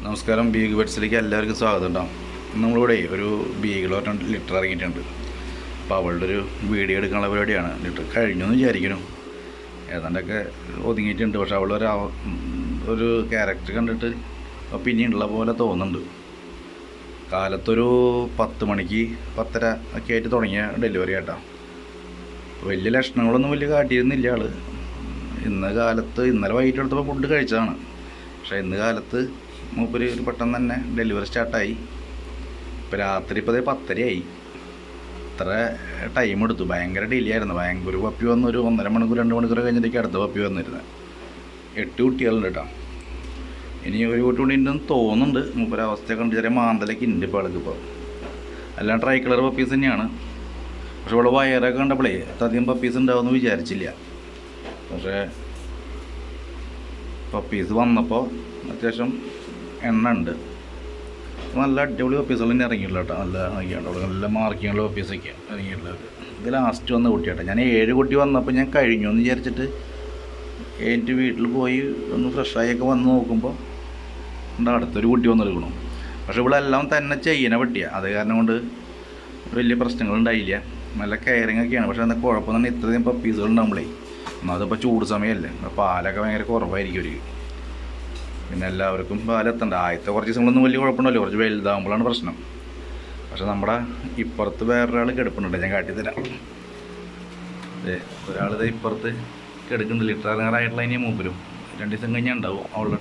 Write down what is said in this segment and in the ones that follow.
നമസ്കാരം. ബീഗ് ബെഡ്സിലേക്ക് എല്ലാവർക്കും സ്വാഗതം ഉണ്ടാവും. നമ്മളിവിടെ ഒരു ബീഗിൾ 2 ലിറ്റർ ഇറങ്ങിയിട്ടുണ്ട്. അപ്പോൾ അവളുടെ ഒരു വീഡിയോ എടുക്കാനുള്ള പരിപാടിയാണ്. ലിറ്റർ കഴിഞ്ഞു എന്ന് വിചാരിക്കുന്നു, ഏതാണ്ടൊക്കെ ഒതുങ്ങിയിട്ടുണ്ട്. പക്ഷെ ഒരു ക്യാരക്ടർ കണ്ടിട്ട് പിന്നെയുള്ള പോലെ തോന്നുന്നുണ്ട്. കാലത്തൊരു 10 മണിക്ക് 10:30 ഒക്കെ ആയിട്ട് തുടങ്ങിയ ഡെലിവറി ആയിട്ടാണ്. വലിയ ലക്ഷണങ്ങളൊന്നും വലിയ കാട്ടിയിരുന്നില്ല ആൾ. ഇന്നലെ വൈകിട്ട് എടുത്തപ്പോൾ ഫുഡ് കഴിച്ചതാണ്. പക്ഷേ ഇന്ന് കാലത്ത് മൂപ്പര് ഒരു പെട്ടെന്ന് തന്നെ ഡെലിവറി സ്റ്റാർട്ടായി. ഇപ്പോൾ രാത്രി 10:30 ആയി. ഇത്ര ടൈം എടുത്തു. ഭയങ്കര ഡിലേ ആയിരുന്നു. ഒരു പപ്പി വന്ന് ഒരു 1.5 മണിക്കൂർ 2 മണിക്കൂർ കഴിഞ്ഞിട്ടേക്ക് അടുത്ത പപ്പി വന്നിരുന്നത്. 8 കുട്ടികളുണ്ട് കേട്ടോ. ഇനി ഒരു കുട്ടി കൂടി ഉണ്ടെന്ന് തോന്നുന്നുണ്ട്. മൂപ്പര് അവസ്ഥ കണ്ട് ചെറിയ മാന്തലൊക്കെ ഉണ്ട് ഇപ്പോൾ ആൾക്ക്. ഇപ്പോൾ എല്ലാം ട്രൈ കളർ പപ്പീസ് തന്നെയാണ്. പക്ഷെ ഇവിടെ വയറൊക്കെ കണ്ടപ്പോഴേ അധികം പപ്പീസ് ഉണ്ടാവുമെന്ന് വിചാരിച്ചില്ല. പക്ഷേ പപ്പീസ് വന്നപ്പോൾ അത്യാവശ്യം എണ്ണ ഉണ്ട്. നല്ല അടിപൊളി പപ്പീസുകൾ തന്നെ ഇറങ്ങിയിട്ടുള്ള കേട്ടോ. നല്ല മാർക്കിങ്ങുള്ള പപ്പീസൊക്കെ ഇറങ്ങിയിട്ടുള്ളത്. ഇത് ലാസ്റ്റ് വന്ന കുട്ടിയാട്ടോ. ഞാൻ 7 കുട്ടി വന്നപ്പോൾ ഞാൻ കഴിഞ്ഞു എന്ന് വിചാരിച്ചിട്ട് എൻ്റെ വീട്ടിൽ പോയി ഒന്ന് ഫ്രഷായൊക്കെ വന്ന് നോക്കുമ്പോൾ അടുത്തൊരു കുട്ടി വന്നെടുക്കണം. പക്ഷെ ഇവിടെ എല്ലാം തന്നെ ചെയ്യുന്ന പട്ടിയാണ്. അത് കാരണം കൊണ്ട് വലിയ പ്രശ്നങ്ങളുണ്ടായില്ല. നല്ല കെയറിങ് ഒക്കെയാണ്. പക്ഷേ എന്നാൽ കുഴപ്പം തന്നെ ഇത്രയും പപ്പീസുകൾ ഉണ്ടാകുമ്പോഴേ ഒന്നാമതിപ്പോൾ ചൂട് സമയമല്ലേ, പാലൊക്കെ ഭയങ്കര കുറവായിരിക്കും അവർക്ക്. പിന്നെ എല്ലാവർക്കും പാലെത്തണ്ട. ആദ്യത്തെ കുറച്ച് ദിവസങ്ങളൊന്നും വലിയ കുഴപ്പമുണ്ടല്ലോ, കുറച്ച് വലുതാകുമ്പോഴാണ് പ്രശ്നം. പക്ഷെ നമ്മുടെ ഇപ്പുറത്ത് വേറൊരാൾ കിടപ്പുന്നുണ്ട്, ഞാൻ കാട്ടിത്തരാം. ഒരാളിത് ഇപ്പുറത്ത് കിടക്കുന്നുണ്ട്. ലിറ്റർ ഇറങ്ങാറായിട്ടുള്ള ഇനി മൂപ്പരും 2 ദിവസം കഴിഞ്ഞാൽ ഉണ്ടാവും അവളുടെ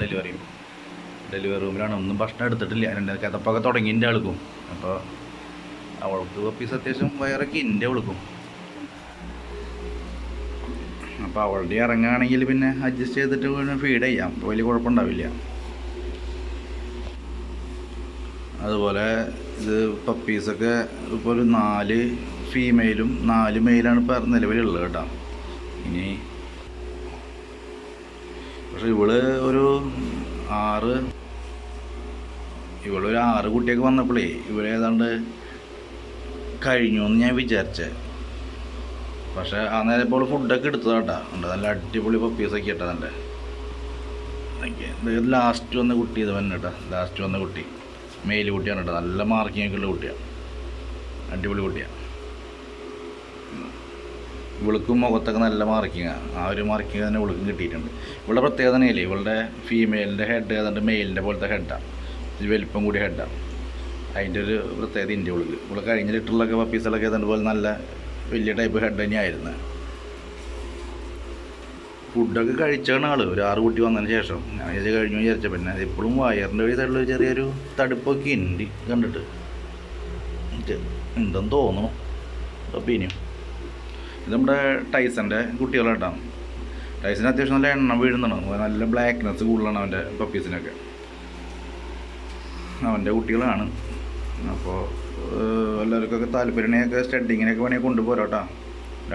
ഡെലിവറി റൂമിലാണ്. ഒന്നും ഭക്ഷണം എടുത്തിട്ടില്ല. 2 കിതപ്പൊക്കെ തുടങ്ങിൻ്റെ ആൾക്കും. അപ്പോൾ അവൾക്ക് പപ്പീസ് അത്യാവശ്യം വയറൊക്കെ ഇൻ്റെ അവൾക്കും. അപ്പോൾ അവളുടെ ഇറങ്ങുകയാണെങ്കിൽ പിന്നെ അഡ്ജസ്റ്റ് ചെയ്തിട്ട് ഫീഡ് ചെയ്യാം. അപ്പോൾ വലിയ കുഴപ്പമുണ്ടാവില്ല. അതുപോലെ ഇത് പപ്പീസൊക്കെ ഇപ്പോൾ ഒരു 4 ഫീമെയിലും 4 മെയിലാണ് ഇപ്പോൾ നിലവിലുള്ളത് കേട്ടോ. ഇനി പക്ഷെ ഇവളൊരു 6 കുട്ടിയൊക്കെ വന്നപ്പോഴേ ഇവളേതാണ്ട് കഴിഞ്ഞു എന്ന് ഞാൻ വിചാരിച്ചത്. പക്ഷേ ആ നേരം ഇപ്പോൾ ഫുഡൊക്കെ എടുത്തത് കേട്ടോ. ഉണ്ട് നല്ല അടിപൊളി പപ്പീസൊക്കെ കേട്ടോ. നല്ല ലാസ്റ്റ് വന്ന കുട്ടി ഇത് തന്നെ കേട്ടോ. ലാസ്റ്റ് വന്ന കുട്ടി മെയിൽ കുട്ടിയാണ് കേട്ടോ. നല്ല മാർക്കിങ്ങൊക്കെ ഉള്ള കുട്ടിയാണ്. അടിപൊളി കുട്ടിയാണ്. ഇവൾക്കും മുഖത്തൊക്കെ നല്ല മാർക്കിങ്ങാണ്. ആ ഒരു മാർക്കിങ് തന്നെ ഇവൾക്കും കിട്ടിയിട്ടുണ്ട്. ഇവളുടെ പ്രത്യേകത തന്നെയില്ലേ, ഇവളുടെ ഫീമെയിലിൻ്റെ ഹെഡ് ഏതാണ്ട് മെയിലിൻ്റെ പോലത്തെ ഹെഡാണ്. ഇത് വലിപ്പം കൂടിയ ഹെഡാണ്. അതിൻ്റെ ഒരു പ്രത്യേകത ഉണ്ട് ഇവൾക്ക്. ഇവളെ കഴിഞ്ഞ ലിറ്ററിലൊക്കെ പപ്പീസുകളൊക്കെ ഏതാണ്ട് പോലെ നല്ല വലിയ ടൈപ്പ് ഹെഡ് തന്നെയായിരുന്നു. ഫുഡൊക്കെ കഴിച്ചാണ് ആൾ. ഒരു 6 കുട്ടി വന്നതിന് ശേഷം ഞാൻ ഇത് കഴിഞ്ഞു വിചാരിച്ച. പിന്നെ ഇപ്പോഴും വയറിൻ്റെ വഴി സൈഡിൽ ചെറിയൊരു തടുപ്പൊക്കെ ഉണ്ട് കണ്ടിട്ട്. എന്തെന്ന് തോന്നുന്നു. അപ്പോൾ ഇനിയും ഇത് നമ്മുടെ ടൈസൻ്റെ കുട്ടികളായിട്ടാണ്. ടൈസന് അത്യാവശ്യം നല്ല എണ്ണം വീഴുന്നതാണ്. നല്ല ബ്ലാക്ക്നെസ് കൂടുതലാണ് അവൻ്റെ പപ്പീസിനൊക്കെ. അവൻ്റെ കുട്ടികളാണ്. അപ്പോൾ എല്ലാവർക്കൊക്കെ താല്പര്യത്തിനൊക്കെ സ്റ്റഡിങ്ങിനൊക്കെ വേണമെങ്കിൽ കൊണ്ടുപോരാട്ടോ.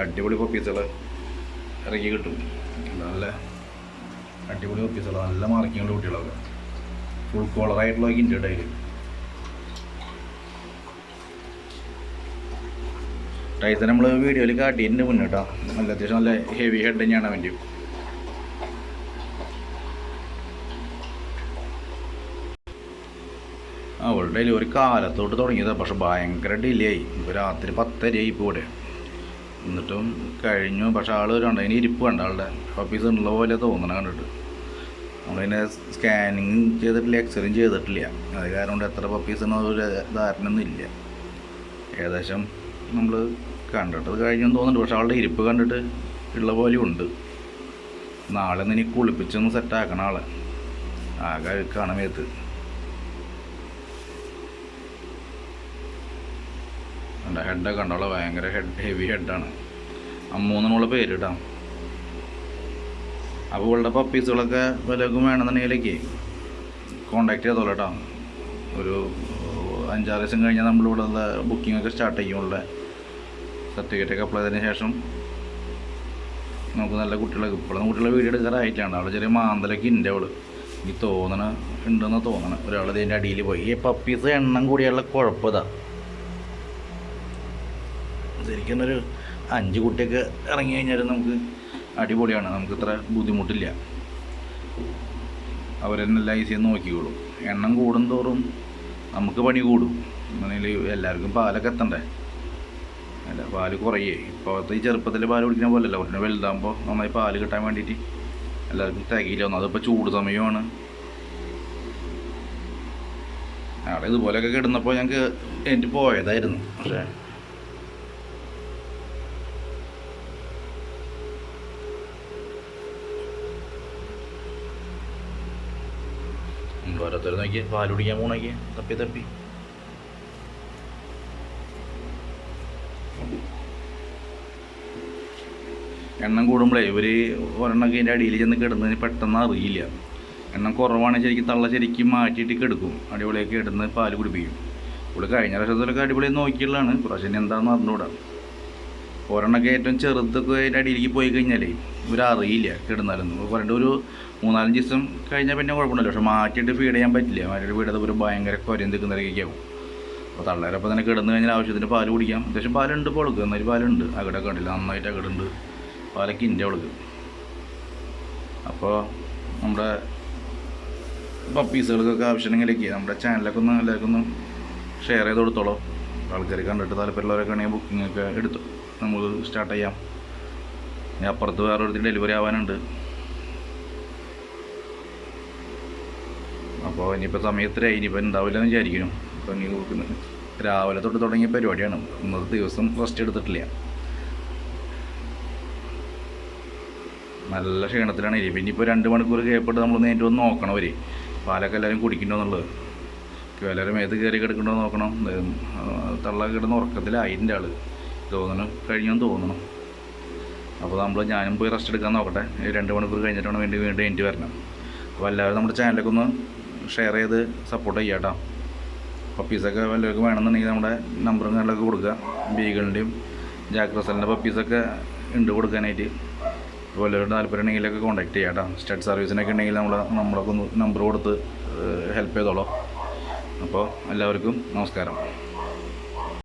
അടിപൊളി പപ്പീസുകൾ ഇറക്കി കിട്ടും. നല്ല അടിപൊളി പപ്പീസുകൾ, നല്ല മാർക്കിങ്ങുള്ള കുട്ടികളൊക്കെ ഫുൾ കോളറായിട്ടുള്ളതൊക്കെ ഉണ്ട് ഡൈലി. ടൈസൺ നമ്മൾ വീഡിയോയിൽ കാട്ടിയിട്ടുണ്ട് മുന്നേട്ടോ. നല്ല അത്യാവശ്യം നല്ല ഹെവി ഹെഡ് തന്നെയാണ് അവൻ്റെ. അവളുടെ ഡെലിവറി കാലത്തോട്ട് തുടങ്ങിയതാണ്. പക്ഷെ ഭയങ്കര ഡിലേ ആയി. ഇപ്പോൾ രാത്രി 10:30 ആയി ഇപ്പോൾ ഇവിടെ. എന്നിട്ടും കഴിഞ്ഞു. പക്ഷെ ആൾ അതിന് ഇരിപ്പ് കണ്ട ആളുടെ പപ്പീസ് ഉള്ള പോലെ തോന്നണം കണ്ടിട്ട്. നമ്മളതിനെ സ്കാനിങ് ചെയ്തിട്ടില്ല, എക്സ്റേയും ചെയ്തിട്ടില്ല. അത് കാരണം കൊണ്ട് എത്ര പപ്പീസ് ഒരു ധാരണയൊന്നും ഇല്ല. ഏകദേശം നമ്മൾ കണ്ടിട്ടത് കഴിഞ്ഞെന്ന് തോന്നുന്നുണ്ട്. പക്ഷെ ആളുടെ ഇരിപ്പ് കണ്ടിട്ട് ഉള്ള പോലെ ഉണ്ട്. നാളെ ഒന്ന് ഇനി കുളിപ്പിച്ചൊന്ന് സെറ്റാക്കണം ആളെ. ആകെ അഴുക്കാണ് മേത്ത്. ഹെഡൊക്കെ ഉണ്ടോ, ഭയങ്കര ഹെവി ഹെഡാണ്. അമ്മൂന്നുള്ള പേര് ഇടാം. അപ്പോൾ ഇവളുടെ പപ്പീസുകളൊക്കെ വല്ലവർക്കും വേണമെന്നുണ്ടെങ്കിലേക്ക് കോണ്ടാക്ട് ചെയ്തോളൂ കേട്ടോ. ഒരു 5-6 ദിവസം കഴിഞ്ഞാൽ നമ്മളിവിടെ ബുക്കിങ്ങൊക്കെ സ്റ്റാർട്ട് ചെയ്യുമുള്ള സർട്ടിഫിക്കറ്റൊക്കെ അപ്ലൈ ചെയ്തതിന് ശേഷം നമുക്ക് നല്ല കുട്ടികളൊക്കെ. ഇപ്പോഴൊന്നും കുട്ടികളെ വീഡിയോ എടുക്കാറായിട്ടാണ്. അവൾ ചെറിയ മാന്തലൊക്കെ ഉണ്ട്. അവൾ എനിക്ക് ഉണ്ടെന്ന് തോന്നണം. ഒരാൾ ഇതിൻ്റെ അടിയിൽ പോയി. ഈ പപ്പീസ് എണ്ണം കൂടിയുള്ള കുഴപ്പമിതാ. ശരിക്കും ഒരു 5 കുട്ടിയൊക്കെ ഇറങ്ങി കഴിഞ്ഞാൽ നമുക്ക് അടിപൊളിയാണ്. നമുക്ക് ഇത്ര ബുദ്ധിമുട്ടില്ല. അവരെന്നെ എല്ലാം ഈസിയായി നോക്കിക്കോളും. എണ്ണം കൂടുന്തോറും നമുക്ക് പണി കൂടും. എന്നുണ്ടെങ്കിൽ എല്ലാവർക്കും പാലൊക്കെ എത്തണ്ടേ, അല്ല പാല് കുറയേ. ഇപ്പോഴത്തെ ഈ ചെറുപ്പത്തിൽ പാല് കുടിക്കുന്ന പോലെയല്ല, ഉടനെ വലുതാകുമ്പോൾ നന്നായി പാല് കിട്ടാൻ വേണ്ടിയിട്ട് എല്ലാവർക്കും തികയില്ല വന്നു. അതിപ്പോൾ ചൂട് സമയമാണ്. അവിടെ ഇതുപോലെയൊക്കെ കിടന്നപ്പോൾ ഞങ്ങൾക്ക് എനിക്ക് പോയതായിരുന്നു. പക്ഷേ ഓരോരുത്തർ നോക്കി പാല് കുടിക്കാൻ പോകണമെങ്കിൽ തപ്പി തപ്പി എണ്ണം കൂടുമ്പോഴേ ഇവർ ഒരെണ്ണമൊക്കെ അതിൻ്റെ അടിയിൽ ചെന്ന് കിടന്നതിന് പെട്ടെന്ന് അറിയില്ല. എണ്ണം കുറവാണെങ്കിൽ ശരിക്കും തള്ള ശരിക്കും മാറ്റിയിട്ട് കിടക്കും. അടിപൊളിയൊക്കെ കിടന്ന് പാല് കുടിപ്പിക്കും. ഇവിടെ കഴിഞ്ഞ വർഷത്തിലൊക്കെ അടിപൊളി നോക്കിയുള്ളതാണ്. പ്രാവശ്യം എന്താണെന്ന് അറിഞ്ഞുകൂടാ. ഒരെണ്ണമൊക്കെ ഏറ്റവും ചെറുതൊക്കെ അതിൻ്റെ അടിയിലേക്ക് പോയി കഴിഞ്ഞാലേ ഇവരറിയില്ല കിടന്നാലൊന്നും. പറഞ്ഞിട്ട് ഒരു 3-4 ദിവസം കഴിഞ്ഞാൽ പിന്നെ കുഴപ്പമില്ലല്ലോ. പക്ഷെ മാറ്റിയിട്ട് ഫീഡ് ചെയ്യാൻ പറ്റില്ല. മാറ്റിയിട്ട് ഫീഡ് ചെയ്തപ്പോൾ ഒരു ഭയങ്കര കുരയും തിക്കുന്നതിലേക്കൊക്കെ ആവും. അപ്പോൾ തള്ളേരപ്പോൾ തന്നെ കിടന്നു കഴിഞ്ഞാൽ ആവശ്യത്തിന് പാല് കുടിക്കാം. അത്യാവശ്യം പാലുണ്ട് ഇപ്പോൾ കൊടുക്കുക. എന്നാലും പാലുണ്ട്. അകടൊക്കെ ഉണ്ടല്ലോ, നന്നായിട്ട് അകടുണ്ട്. പാലൊക്കെ ഇൻ്റെ അവൾക്ക്. അപ്പോൾ നമ്മുടെ പപ്പീസുകൾക്കൊക്കെ ആവശ്യമുണ്ടെങ്കിലൊക്കെ നമ്മുടെ ചാനലൊക്കെ ഒന്ന് എല്ലാവർക്കും ഒന്ന് ഷെയർ ചെയ്ത് കൊടുത്തോളൂ. ആൾക്കാർ കണ്ടിട്ട് താല്പര്യമുള്ളവരൊക്കെ ആണെങ്കിൽ ബുക്കിങ്ങൊക്കെ എടുത്തു നമുക്ക് സ്റ്റാർട്ട് ചെയ്യാം. ഇനി അപ്പുറത്ത് വേറൊരു ഡെലിവറി ആവാനുണ്ട്. അപ്പോൾ ഇനിയിപ്പോൾ സമയത്തിലായി, ഇനിയിപ്പോൾ ഉണ്ടാവില്ല എന്ന് വിചാരിക്കുന്നു. അപ്പോൾ ഇനി രാവിലെ തൊട്ട് തുടങ്ങിയ പരിപാടിയാണ്. ഇന്നത്തെ ദിവസം റെസ്റ്റ് എടുത്തിട്ടില്ല. നല്ല ക്ഷീണത്തിലാണ്. ഇനിയിപ്പോൾ 2 മണിക്കൂർ കേൾപ്പിട്ട് നമ്മൾ നേരിട്ട് വന്ന് നോക്കണം. അവർ പാലൊക്കെ എല്ലാവരും കുടിക്കണ്ടോ എന്നുള്ളത്, എല്ലാവരും ഏത് കയറി കിടക്കണ്ടോ നോക്കണം. തള്ള കിടന്ന് ഉറക്കത്തിലായിൻ്റെ ആൾ തോന്നണം, കഴിഞ്ഞെന്ന് തോന്നണം. അപ്പോൾ ഞാനും പോയി റെസ്റ്റ് എടുക്കാൻ നോക്കട്ടെ. 2 മണിക്കൂർ കഴിഞ്ഞിട്ടാണ് വീണ്ടും എനിക്ക് വരണം. അപ്പോൾ എല്ലാവരും നമ്മുടെ ചാനലൊക്കെ ഒന്ന് ഷെയർ ചെയ്ത് സപ്പോർട്ട് ചെയ്യാം കേട്ടോ. പപ്പീസൊക്കെ വല്ലവർക്കും വേണമെന്നുണ്ടെങ്കിൽ നമ്മുടെ നമ്പറും കാര്യങ്ങളൊക്കെ കൊടുക്കുക. ബീഗളിൻ്റെയും ജാക്ക് റസലിൻ്റെ പപ്പീസൊക്കെ ഉണ്ട് കൊടുക്കാനായിട്ട്. വല്ലവരുടെ താല്പര്യം ഉണ്ടെങ്കിലൊക്കെ കോൺടാക്ട് ചെയ്യാം കേട്ടോ. സ്റ്റഡ് സർവീസിനൊക്കെ ഉണ്ടെങ്കിൽ നമ്മളൊക്കെ ഒന്ന് നമ്പർ കൊടുത്ത് ഹെൽപ്പ് ചെയ്തോളൂ. അപ്പോൾ എല്ലാവർക്കും നമസ്കാരം.